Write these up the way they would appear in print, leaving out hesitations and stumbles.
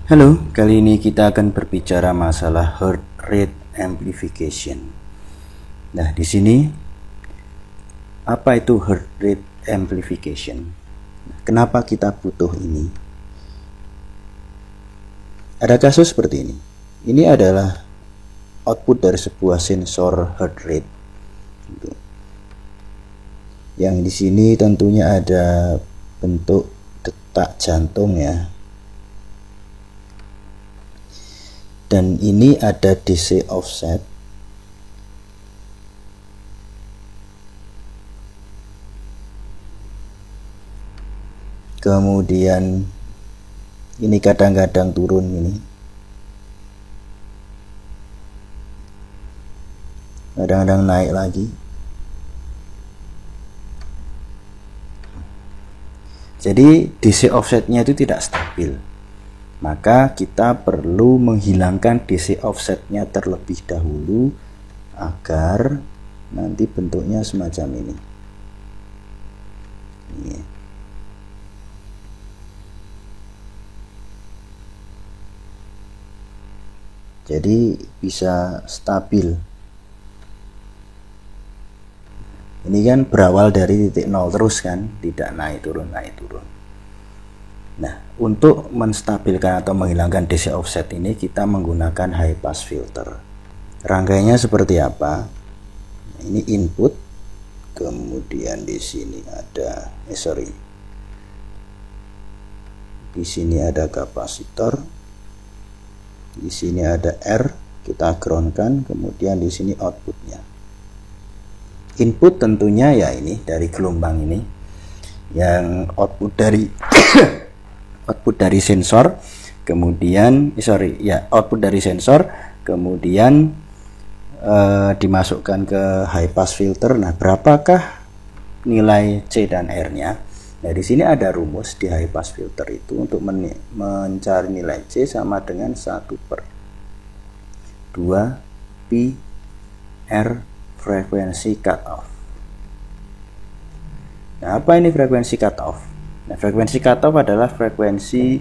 Halo, kali ini kita akan berbicara masalah heart rate amplification. Nah, di sini apa itu heart rate amplification? Kenapa kita butuh ini? Ada kasus seperti ini. Ini adalah output dari sebuah sensor heart rate. Yang di sini tentunya ada bentuk detak jantung ya. Dan ini ada DC offset. Kemudian ini kadang-kadang turun ini. Kadang-kadang naik lagi. Jadi DC offsetnya itu tidak stabil. Maka kita perlu menghilangkan DC offsetnya terlebih dahulu agar nanti bentuknya semacam ini. Jadi bisa stabil. Ini kan berawal dari titik 0 terus kan, tidak naik turun naik turun. Nah, untuk menstabilkan atau menghilangkan DC offset ini kita menggunakan high pass filter. Rangkaiannya seperti apa? Ini input, kemudian di sini ada di sini ada kapasitor, di sini ada R, kita groundkan, kemudian di sini outputnya. Input tentunya ya ini dari gelombang ini, yang output dari output dari sensor, kemudian output dari sensor, kemudian dimasukkan ke high pass filter. Nah, berapakah nilai C dan R-nya? Nah, di sini ada rumus di high pass filter itu untuk mencari nilai C sama dengan 1/2 pi R frekuensi cutoff. Nah, apa ini frekuensi cutoff? Nah, frekuensi cutoff adalah frekuensi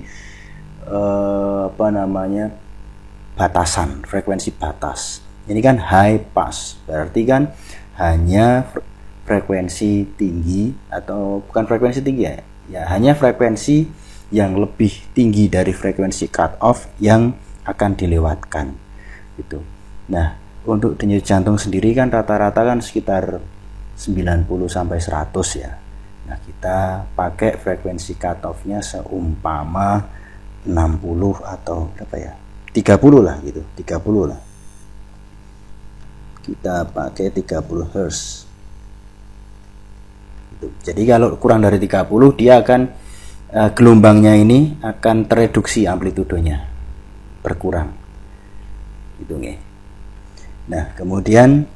batasan, frekuensi batas. Ini kan high pass, berarti kan hanya frekuensi tinggi, atau bukan frekuensi tinggi ya, hanya frekuensi yang lebih tinggi dari frekuensi cutoff yang akan dilewatkan gitu. Nah, untuk denyut jantung sendiri kan rata-rata kan sekitar 90 sampai 100 ya. Nah, kita pakai frekuensi cutoff-nya seumpama 60 atau berapa ya? 30 lah gitu, 30 lah. Kita pakai 30 Hz. Gitu. Jadi kalau kurang dari 30 dia akan gelombangnya ini akan tereduksi amplitudenya, berkurang. Gitu nih. Nah, kemudian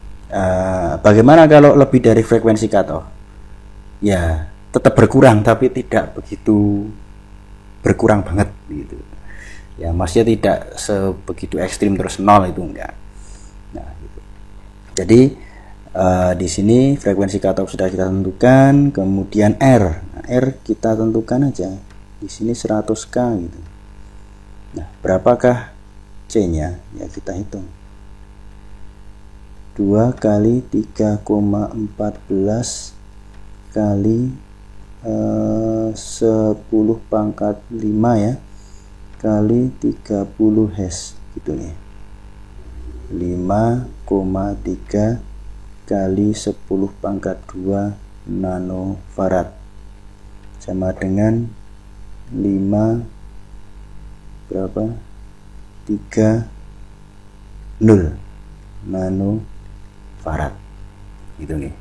bagaimana kalau lebih dari frekuensi cutoff? Ya, tetap berkurang tapi tidak begitu berkurang banget gitu. Ya, maksudnya tidak sebegitu ekstrim terus 0 itu enggak. Nah, gitu. Jadi di sini frekuensi cutoff sudah kita tentukan, kemudian R. Nah, R kita tentukan aja. Di sini 100K gitu. Nah, berapakah C-nya? Ya, kita hitung. 2 kali 3,14 kali 10 pangkat 5 ya, kali 30 Hz gitu nih. 5,3 kali 10 pangkat 2 nanofarad sama dengan 5 berapa? 30 nanofarad gitu nih.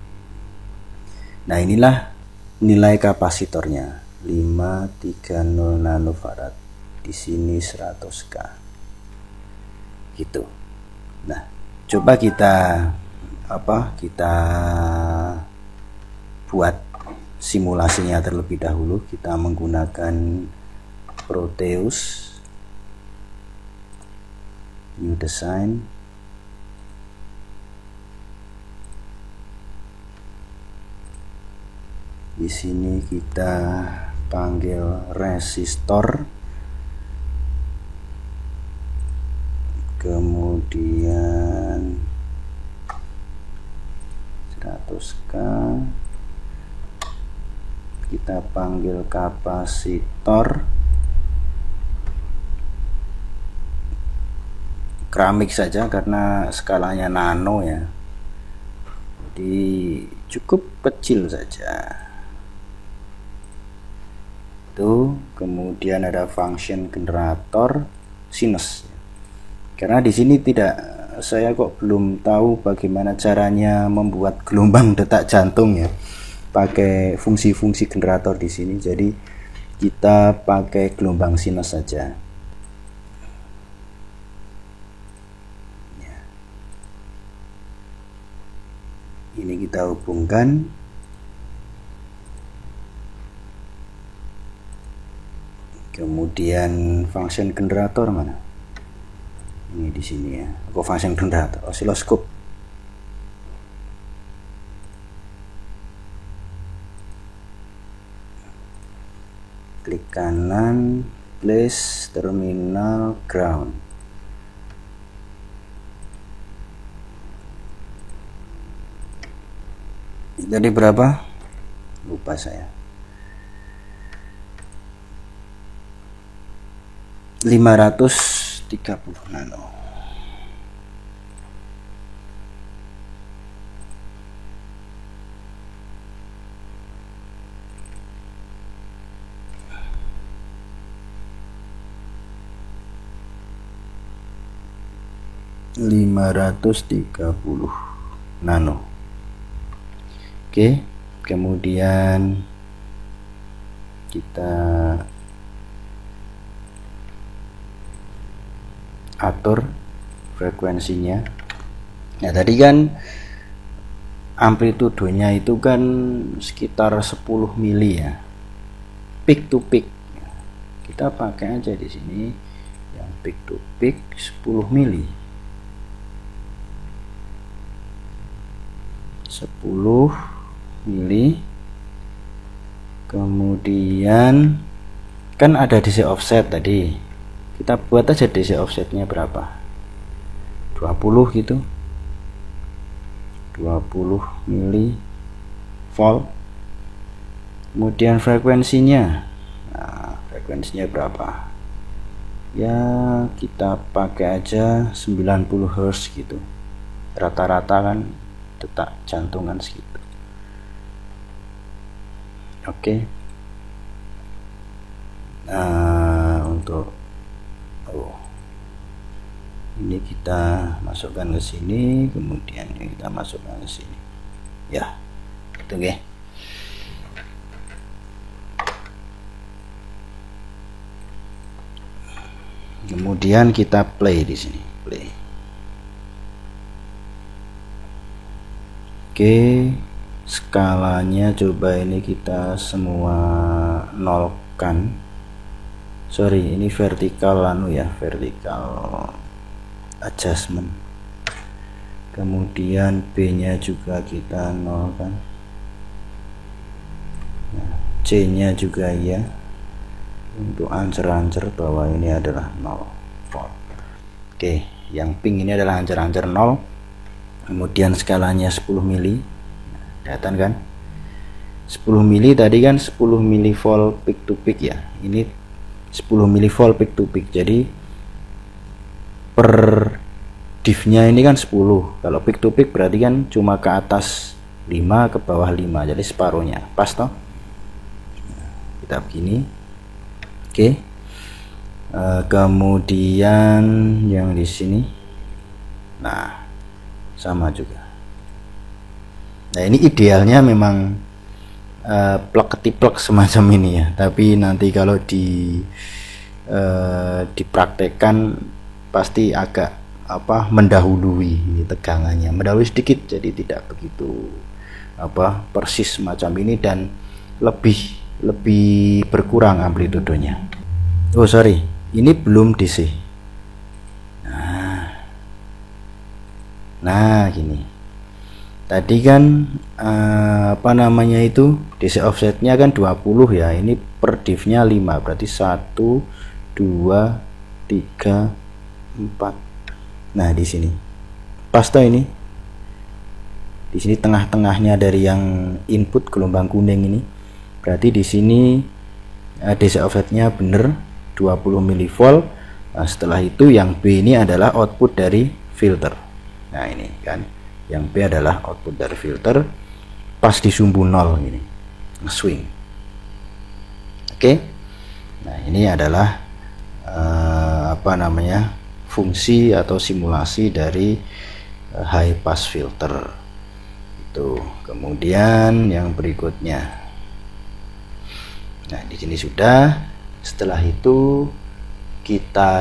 Nah, inilah nilai kapasitornya, 530 nanofarad. Di sini 100K. Gitu. Nah, coba kita buat simulasinya terlebih dahulu. Kita menggunakan Proteus New Design. Di sini kita panggil resistor. kemudian 100k, kita panggil kapasitor keramik saja karena skalanya nano ya, jadi cukup kecil saja itu. Kemudian ada function generator sinus, karena di sini saya kok belum tahu bagaimana caranya membuat gelombang detak jantung ya pakai fungsi-fungsi generator di sini, jadi kita pakai gelombang sinus saja. Ini kita hubungkan, kemudian function generator mana? Ini di sini ya. Kok function generator? Osiloskop. Klik kanan, place terminal ground. Jadi berapa? Lupa saya. 530 nano. nano. Oke, kemudian kita atur frekuensinya. Nah, tadi kan amplitudenya itu kan sekitar 10 mili ya, peak to peak. Kita pakai aja di sini yang peak to peak 10 mili. 10 mili. Kemudian kan ada DC offset tadi, kita buat aja DC offsetnya berapa, 20 gitu, 20 mili volt. Kemudian frekuensinya, nah, frekuensinya berapa ya, kita pakai aja 90 Hz gitu, rata-rata kan detak jantungan segitu. Oke. Nah, untuk ini kita masukkan ke sini, kemudian kita masukkan ke sini ya, itu ya. Kemudian kita play di sini, play. Oke, skalanya coba ini kita semua nolkan. Sorry, ini vertikal ya, vertikal adjustment. Kemudian B nya juga kita nolkan, nah, C nya juga ya, untuk ancer-ancer bahwa ini adalah 0 volt. Oke, yang pink ini adalah ancer-ancer 0. Kemudian skalanya 10 mili, kelihatan kan 10 mili tadi kan 10 mili volt peak to peak ya, ini 10 mili volt peak to peak, jadi per div nya ini kan 10, kalau peak to peak berarti kan cuma ke atas 5 ke bawah 5, jadi separuhnya pas toh. Kita begini. Oke. Kemudian yang di sini, nah sama juga. Nah, ini idealnya memang plug ketiplek semacam ini ya, tapi nanti kalau dipraktekkan pasti agak mendahului ini tegangannya, mendahului sedikit, jadi tidak begitu persis semacam ini dan lebih berkurang amplitudenya. Oh sorry, ini belum DC. Nah gini, tadi kan DC offsetnya kan 20 ya, ini per div nya 5, berarti 1 2 3 4 Nah, di sini pas toh ini. Di sini tengah-tengahnya dari yang input gelombang kuning ini. Berarti di sini DC offsetnya bener 20 mV. Nah, setelah itu yang B ini adalah output dari filter. Nah, ini kan yang B adalah output dari filter, pas di sumbu 0 ini swing. Oke. Nah, ini adalah fungsi atau simulasi dari high pass filter itu. Kemudian yang berikutnya, nah di sini sudah. Setelah itu kita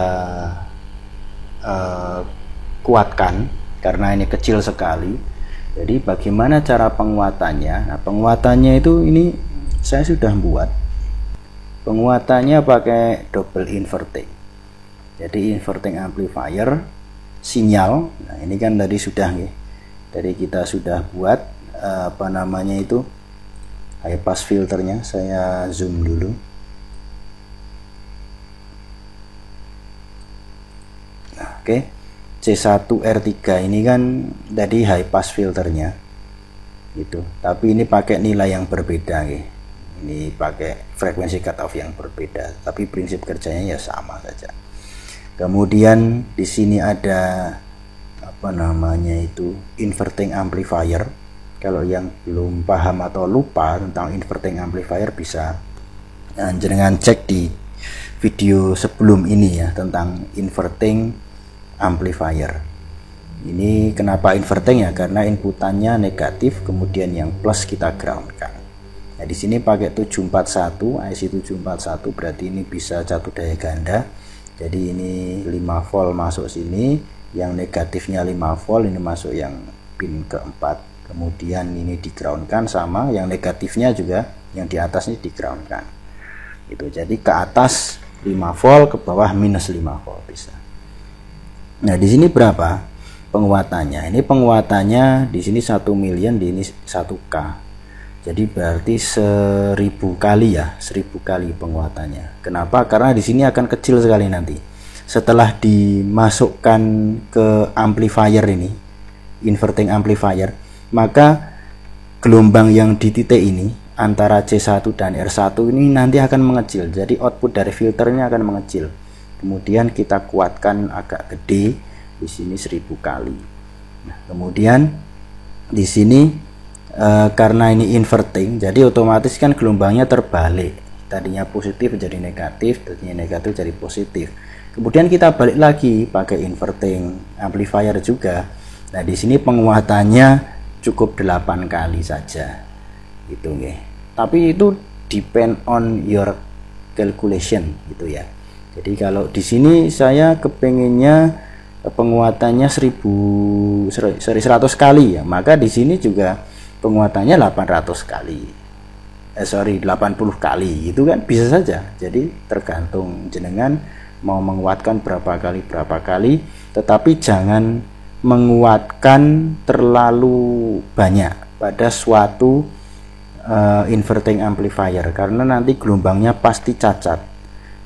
kuatkan karena ini kecil sekali. Jadi bagaimana cara penguatannya? Nah, penguatannya itu ini saya sudah buat. Penguatannya pakai double inverting. Jadi inverting amplifier sinyal. Nah, ini kan tadi sudah nih. Dari kita sudah buat high pass filternya. Saya zoom dulu. Nah, oke. C1R3 ini kan tadi high pass filternya itu, tapi ini pakai nilai yang berbeda nih. Ini pakai frekuensi cutoff yang berbeda, tapi prinsip kerjanya ya sama saja. Kemudian di sini ada inverting amplifier. Kalau yang belum paham atau lupa tentang inverting amplifier bisa jangan cek di video sebelum ini ya tentang inverting amplifier. Ini kenapa inverting ya? Karena inputannya negatif, kemudian yang plus kita groundkan. Nah, di sini pakai 741 IC 741, berarti ini bisa satu daya ganda. Jadi ini 5 volt masuk sini, yang negatifnya 5 volt ini masuk yang pin keempat. Kemudian ini di groundkan sama yang negatifnya juga yang di atas ini di groundkan. Itu jadi ke atas 5 volt, ke bawah minus 5 volt bisa. Nah, di sini berapa penguatannya? Ini penguatannya di sini 1 million, di ini 1K. Jadi berarti 1000 kali ya, 1000 kali penguatannya. Kenapa? Karena di sini akan kecil sekali nanti. Setelah dimasukkan ke amplifier ini, inverting amplifier, maka gelombang yang di titik ini antara C1 dan R1 ini nanti akan mengecil. Jadi output dari filternya akan mengecil. Kemudian kita kuatkan agak gede di sini 1000 kali. Nah, kemudian di sini karena ini inverting, jadi otomatis kan gelombangnya terbalik. Tadinya positif jadi negatif, tadinya negatif jadi positif. Kemudian kita balik lagi pakai inverting amplifier juga. Nah, di sini penguatannya cukup 8 kali saja. Gitu nggih. Tapi itu depend on your calculation gitu ya. Jadi kalau di sini saya kepengennya penguatannya 100 kali ya, maka di sini juga penguatannya 800 kali. 80 kali itu kan bisa saja. Jadi tergantung jenengan mau menguatkan berapa kali, tetapi jangan menguatkan terlalu banyak pada suatu inverting amplifier karena nanti gelombangnya pasti cacat.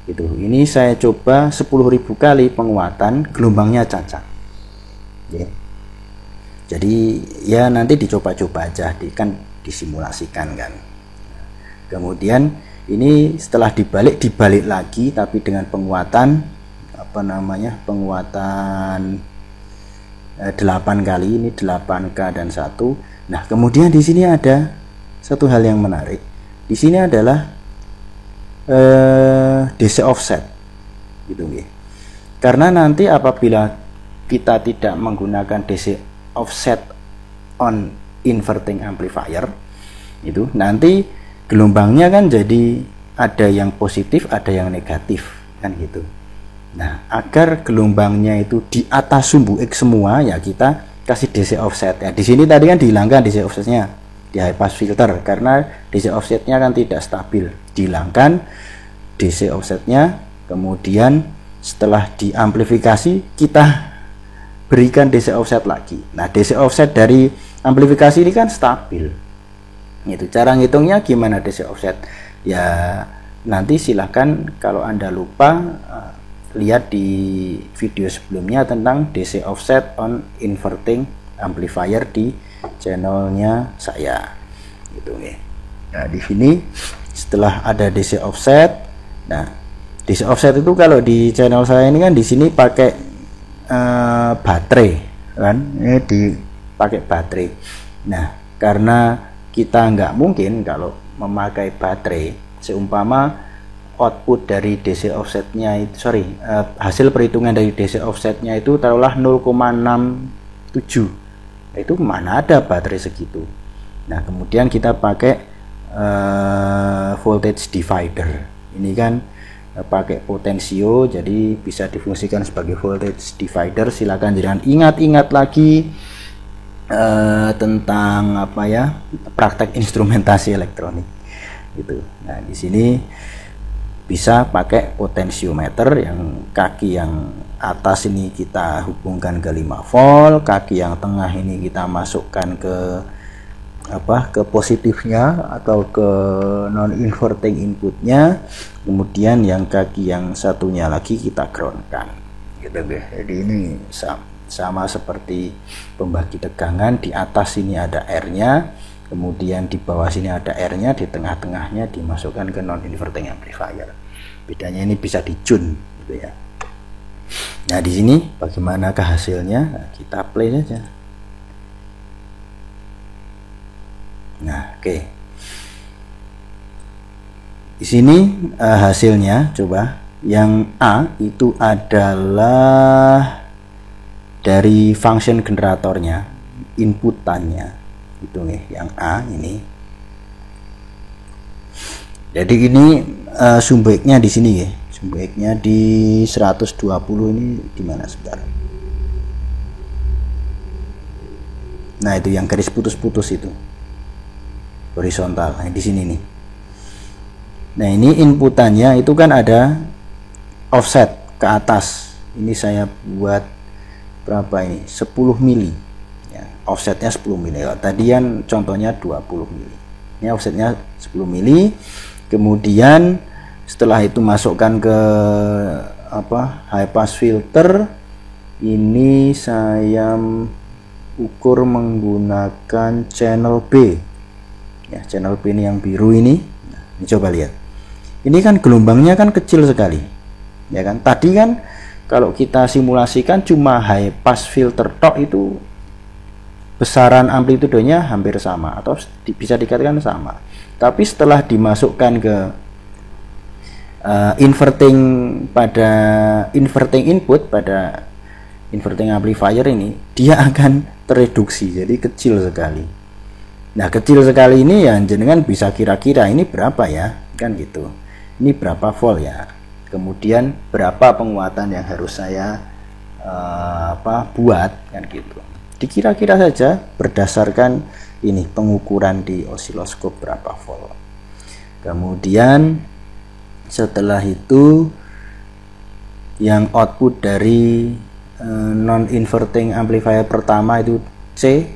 Itu. Ini saya coba 10.000 kali penguatan, gelombangnya cacat. Ya. Jadi ya nanti dicoba-coba aja, kan disimulasikan kan. Kemudian ini setelah dibalik lagi, tapi dengan penguatan penguatan 8 kali, ini 8K dan 1. Nah, kemudian di sini ada satu hal yang menarik. Di sini adalah DC offset gitu nih. Karena nanti apabila kita tidak menggunakan DC offset on inverting amplifier itu nanti gelombangnya kan jadi ada yang positif, ada yang negatif kan gitu. Nah, agar gelombangnya itu di atas sumbu X semua ya kita kasih DC offset ya. Di sini tadi kan dihilangkan DC offsetnya di high pass filter karena DC offsetnya kan tidak stabil, dihilangkan DC offsetnya. Kemudian setelah diamplifikasi kita berikan DC offset lagi. Nah, DC offset dari amplifikasi ini kan stabil. Itu cara ngitungnya gimana DC offset ya, nanti silahkan kalau Anda lupa lihat di video sebelumnya tentang DC offset on inverting amplifier di channelnya saya gitu nih. Nah di sini setelah ada DC offset, nah DC offset itu kalau di channel saya ini kan di sini pakai baterai kan, ini dipakai baterai. Nah karena kita nggak mungkin kalau memakai baterai, seumpama output dari DC offsetnya itu hasil perhitungan dari DC offsetnya itu taruhlah 0,67, itu mana ada baterai segitu. Nah kemudian kita pakai voltage divider, ini kan pakai potensio, jadi bisa difungsikan sebagai voltage divider. Silakan jangan ingat-ingat lagi tentang apa ya, praktek instrumentasi elektronik gitu. Nah di sini bisa pakai potensiometer, yang kaki yang atas ini kita hubungkan ke 5 volt, kaki yang tengah ini kita masukkan ke positifnya atau ke non inverting inputnya, kemudian yang kaki yang satunya lagi kita groundkan gitu guys. Jadi ini sama seperti pembagi tegangan, di atas sini ada R-nya, kemudian di bawah sini ada R-nya, di tengah-tengahnya dimasukkan ke non inverting amplifier. Bedanya ini bisa di-tune gitu ya. Nah di sini bagaimanakah hasilnya? Nah, kita play saja. Nah oke. Di sini hasilnya coba, yang A itu adalah dari function generatornya, inputannya itu nih, yang A ini. Jadi ini sumbernya di sini ya, sumbernya di 120 ini di mana sebentar. Nah itu yang garis putus-putus itu horizontal, nah di sini nih. Nah ini inputannya itu kan ada offset ke atas, ini saya buat berapa ini, 10 mili ya, offsetnya 10 mili. Tadi kan contohnya 20 mili, ini offsetnya 10 mili. Kemudian setelah itu masukkan ke high pass filter, ini saya ukur menggunakan channel B ya, channel B ini yang biru ini. Nah, ini coba lihat, ini kan gelombangnya kan kecil sekali ya kan. Tadi kan kalau kita simulasikan cuma high pass filter tok, itu besaran amplitudenya hampir sama atau bisa dikatakan sama. Tapi setelah dimasukkan ke inverting input pada inverting amplifier ini, dia akan tereduksi jadi kecil sekali. Nah kecil sekali ini ya jenengan bisa kira-kira ini berapa ya kan gitu, ini berapa volt ya, kemudian berapa penguatan yang harus saya buat kan gitu. Dikira-kira saja berdasarkan ini pengukuran di osiloskop berapa volt. Kemudian setelah itu yang output dari non inverting amplifier pertama itu C.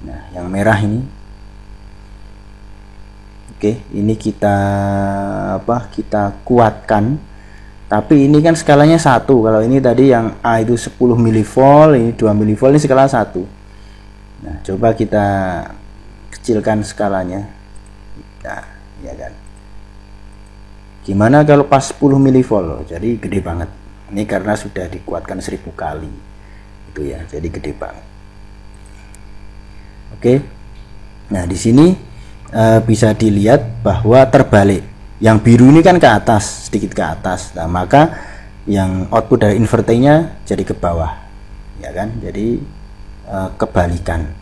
Nah yang merah ini, oke, ini kita kuatkan, tapi ini kan skalanya 1. Kalau ini tadi yang A itu 10 mV, ini 2 mV, ini skala 1. Nah coba kita kecilkan skalanya. Nah ya kan, gimana kalau pas 10 mV, jadi gede banget. Ini karena sudah dikuatkan 1000 kali itu ya, jadi gede banget. Oke, nah di sini bisa dilihat bahwa terbalik, yang biru ini kan ke atas, sedikit ke atas. Nah maka yang output dari inverternya jadi ke bawah ya kan, jadi kebalikan.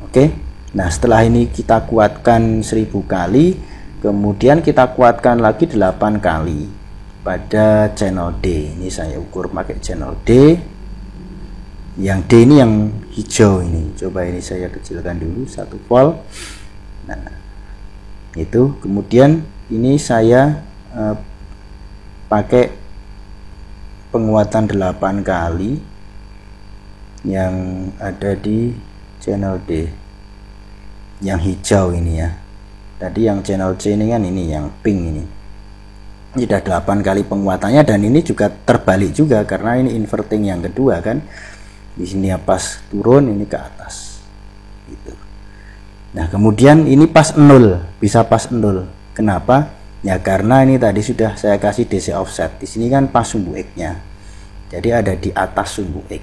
Oke, nah setelah ini kita kuatkan 1000 kali, kemudian kita kuatkan lagi 8 kali pada channel D. Ini saya ukur pakai channel D. Yang D ini yang hijau ini, coba ini saya kecilkan dulu 1 volt. Nah itu, kemudian ini saya pakai penguatan 8 kali yang ada di channel D, yang hijau ini ya. Tadi yang channel C ini kan ini yang pink ini. sudah 8 kali penguatannya, dan ini juga terbalik juga karena ini inverting yang kedua kan. Di sini ya pas turun, ini ke atas gitu. Nah kemudian ini pas 0, bisa pas 0. Kenapa? Ya karena ini tadi sudah saya kasih DC offset. Di sini kan pas sumbu X nya, jadi ada di atas sumbu X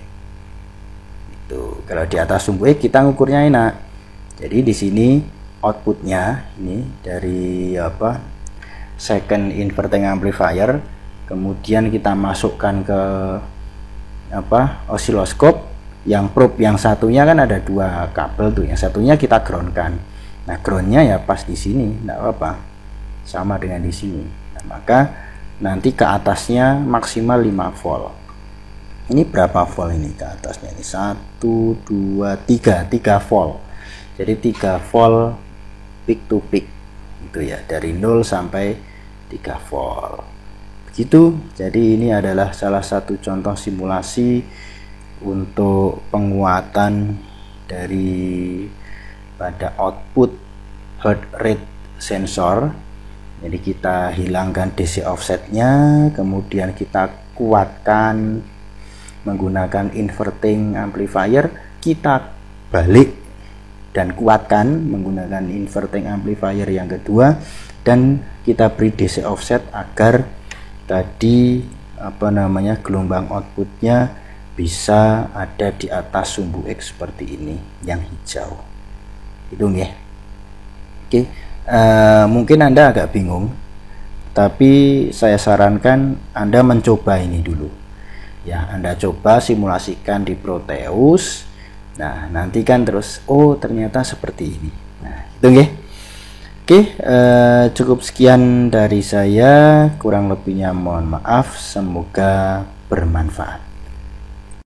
itu. Kalau di atas sumbu X kita ngukurnya enak. Jadi di sini outputnya ini dari second inverting amplifier, kemudian kita masukkan ke osiloskop. Yang probe yang satunya kan ada 2 kabel tuh, yang satunya kita groundkan. Nah groundnya ya pas di sini, enggak apa-apa, sama dengan di sini. Nah, maka nanti ke atasnya maksimal 5 volt. Ini berapa volt ini ke atasnya? Ini 1 2 3 volt. Jadi 3 volt peak to peak itu ya, dari 0 sampai 3 volt begitu. Jadi ini adalah salah satu contoh simulasi untuk penguatan dari pada output heart rate sensor. Jadi kita hilangkan DC offsetnya, kemudian kita kuatkan menggunakan inverting amplifier, kita balik dan kuatkan menggunakan inverting amplifier yang kedua, dan kita beri DC offset agar tadi gelombang outputnya bisa ada di atas sumbu X seperti ini yang hijau itu ya. Oke, mungkin Anda agak bingung, tapi saya sarankan Anda mencoba ini dulu ya. Anda coba simulasikan di Proteus. Nah nanti kan terus ternyata seperti ini. Nah itu ya. Oke, cukup sekian dari saya, kurang lebihnya mohon maaf, semoga bermanfaat.